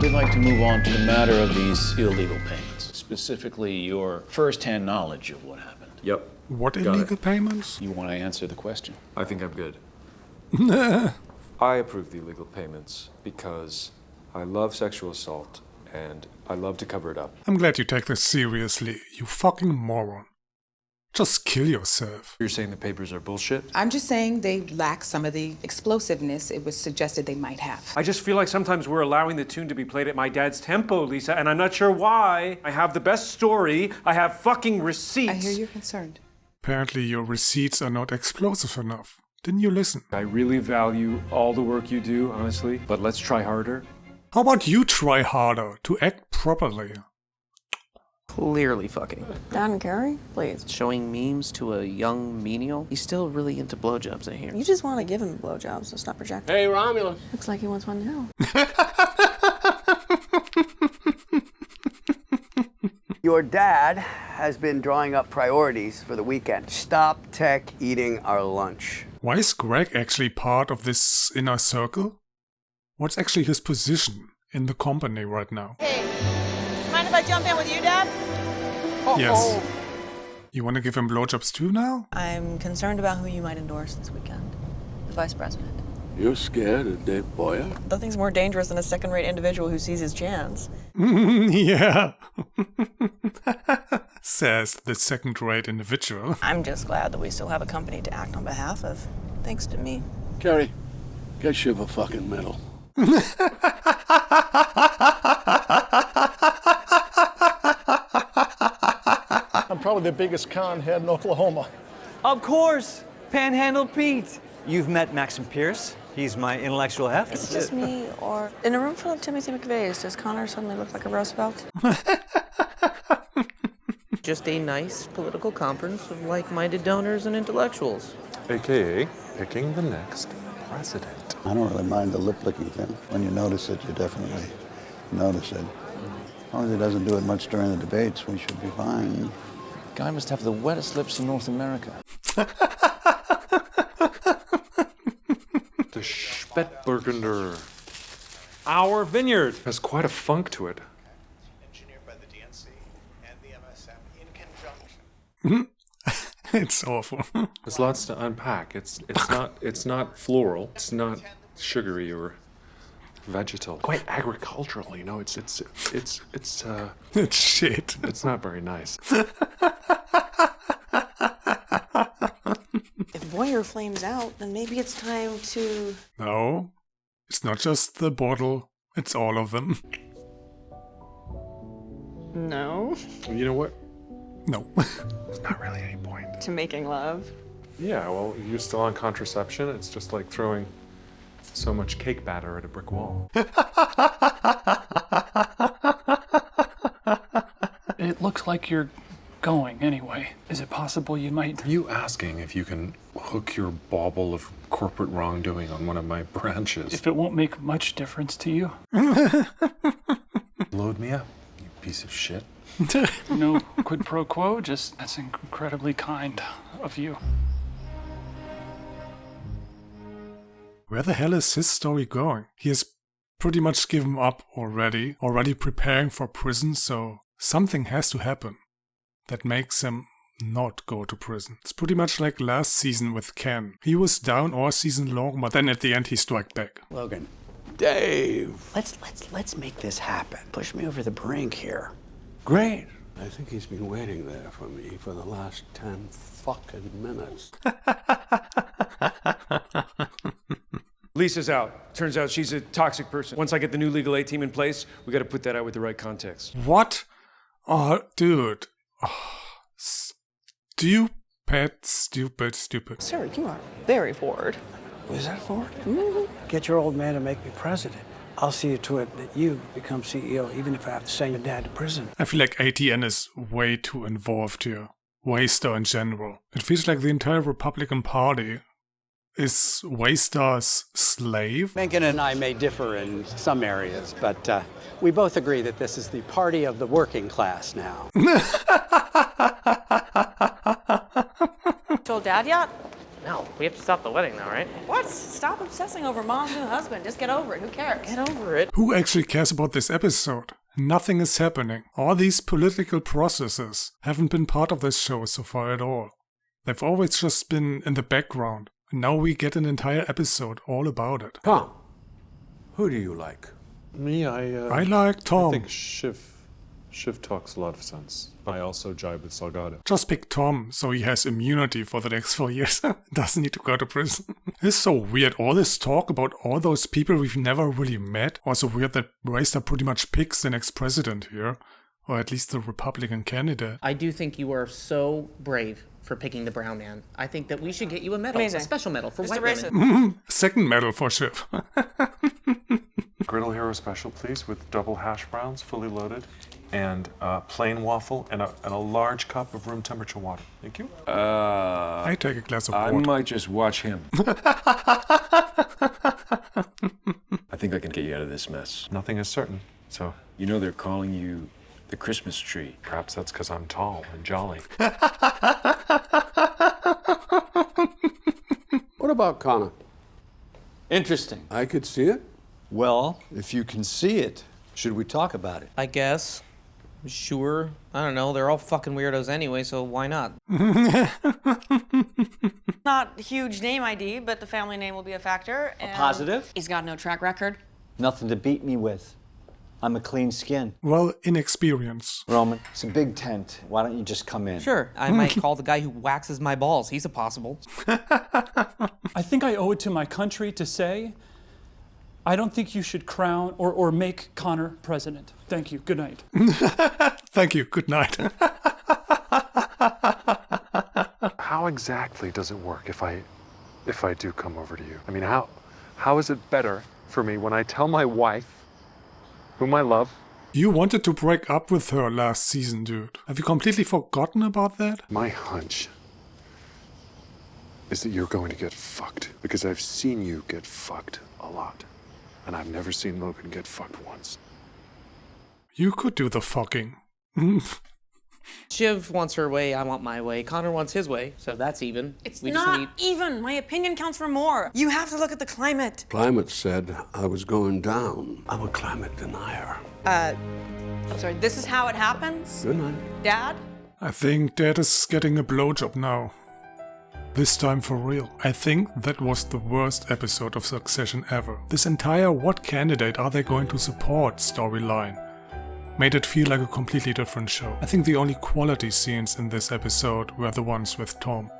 We'd like to move on to the matter of these illegal payments, specifically your first-hand knowledge of what happened. Yep. What Got illegal it. payments? You want to answer the question? I think I'm good. I approve the illegal payments because I love sexual assault and I love to cover it up. I'm glad you take this seriously, you fucking moron. Just kill yourself. You're saying the papers are bullshit? I'm just saying they lack some of the explosiveness it was suggested they might have. I just feel like sometimes we're allowing the tune to be played at my dad's tempo, Lisa, and I'm not sure why. I have the best story. I have fucking receipts. I hear you're concerned. Apparently your receipts are not explosive enough. Didn't you listen? I really value all the work you do, honestly, but let's try harder. How about you try harder to act properly? Clearly fucking. Don Carey, please. Showing memes to a young menial. He's still really into blowjobs, I hear. You just want to give him blowjobs, so stop projecting. Hey, Romulus. Looks like he wants one now. Your dad has been drawing up priorities for the weekend. Stop tech eating our lunch. Why is Greg actually part of this inner circle? What's actually his position in the company right now? Hey, mind if I jump in with you, Dad? Yes. You want to give him blowjobs too now? I'm concerned about who you might endorse this weekend. The vice president. You're scared of Dave Boyer? Nothing's more dangerous than a second-rate individual who sees his chance. Yeah. Says the second-rate individual. I'm just glad that we still have a company to act on behalf of, thanks to me. Carrie, get Shiv a fucking medal. I'm probably the biggest con head in Oklahoma. Of course, Panhandle Pete. You've met Maxim Pierce. He's my intellectual heft. It's just me, or in a room full of Timothy McVeighs, does Connor suddenly look like a Roosevelt? Just a nice political conference of like-minded donors and intellectuals. AKA picking the next president. I don't really mind the lip-licking thing. When you notice it, you definitely notice it. As long as he doesn't do it much during the debates, we should be fine. Guy must have the wettest lips in North America. The Spätburgunder Our vineyard. has quite a funk to it. Engineered by the DNC and the MSM in conjunction. It's awful. There's lots to unpack. It's not floral. It's not sugary or vegetal. Quite agricultural, you know. It's It's shit. it's not very nice. If Boyer flames out, then maybe it's time to... No. It's not just the bottle. It's all of them. No. You know what? No. Not really any point. To making love. Yeah, well, you're still on contraception. It's just like throwing so much cake batter at a brick wall. It looks like you're going anyway. Is it possible you might... Are you asking if you can hook your bauble of corporate wrongdoing on one of my branches? If it won't make much difference to you? Load me up, you piece of shit. No quid pro quo, just that's incredibly kind of you. Where the hell is his story going? He has pretty much given up already preparing for prison, so something has to happen that makes him not go to prison. It's pretty much like last season with Ken. He was down all season long, but then at the end he struck back. Logan. Dave. Let's make this happen. Push me over the brink here. Great. I think he's been waiting there for me for the last 10 fucking minutes. Lisa's out. Turns out she's a toxic person. Once I get the new Legal Aid team in place, we got to put that out with the right context. What? Oh, dude. Oh, stupid. Sir, you are very forward. Was that forward? Mm-hmm. Get your old man to make me president. I'll see to it that you become CEO, even if I have to send your dad to prison. I feel like ATN is way too involved here. Waster in general. It feels like the entire Republican Party is Waster's slave. Mencken and I may differ in some areas, but we both agree that this is the party of the working class now. Told Dad yet? No, we have to stop the wedding now, right? What? Stop obsessing over mom's new husband. Just get over it. Who cares? Get over it. Who actually cares about this episode? Nothing is happening. All these political processes haven't been part of this show so far at all. They've always just been in the background. And now we get an entire episode all about it. Tom, who do you like? Me, I like Tom. I think Shiv talks a lot of sense. I also jibe with Salgado. Just pick Tom, so he has immunity for the next 4 years. Doesn't need to go to prison. It's so weird, all this talk about all those people we've never really met. Also weird that Racer pretty much picks the next president here. Or at least the Republican candidate. I do think you are so brave for picking the brown man. I think that we should get you a medal. Amazing. A special medal for Mr. white Racist. women. Second medal for Shiv. Griddle Hero special, please, with double hash browns, fully loaded, and plain waffle, and a large cup of room temperature water. Thank you. I take a glass of I water. might just watch him. I think I can get you out of this mess. Nothing is certain, so You know they're calling you the Christmas tree. perhaps that's because I'm tall and jolly. What about Connor? Interesting. I could see it. Well, if you can see it, should we talk about it? I guess. Sure. I don't know. They're all fucking weirdos anyway, so why not? Not huge name ID, but the family name will be a factor. A positive? He's got no track record. Nothing to beat me with. I'm a clean skin. Well, inexperience. Roman, it's a big tent. Why don't you just come in? Sure. I might call the guy who waxes my balls. He's a possible. I think I owe it to my country to say, I don't think you should crown or make Connor president. Thank you. Good night. Thank you, good night. How exactly does it work if I do come over to you? I mean, how is it better for me when I tell my wife, whom I love? You wanted to break up with her last season, dude. Have you completely forgotten about that? My hunch is that you're going to get fucked, because I've seen you get fucked a lot. And I've never seen Logan get fucked once. You could do the fucking. Shiv wants her way, I want my way. Connor wants his way, so that's even. It's We not just even. My opinion counts for more. You have to look at the climate. Climate said I was going down. I'm a climate denier. I'm sorry, this is how it happens? Good night. Dad? I think Dad is getting a blowjob now. This time for real. I think that was the worst episode of Succession ever. This entire what candidate are they going to support storyline made it feel like a completely different show. I think the only quality scenes in this episode were the ones with Tom.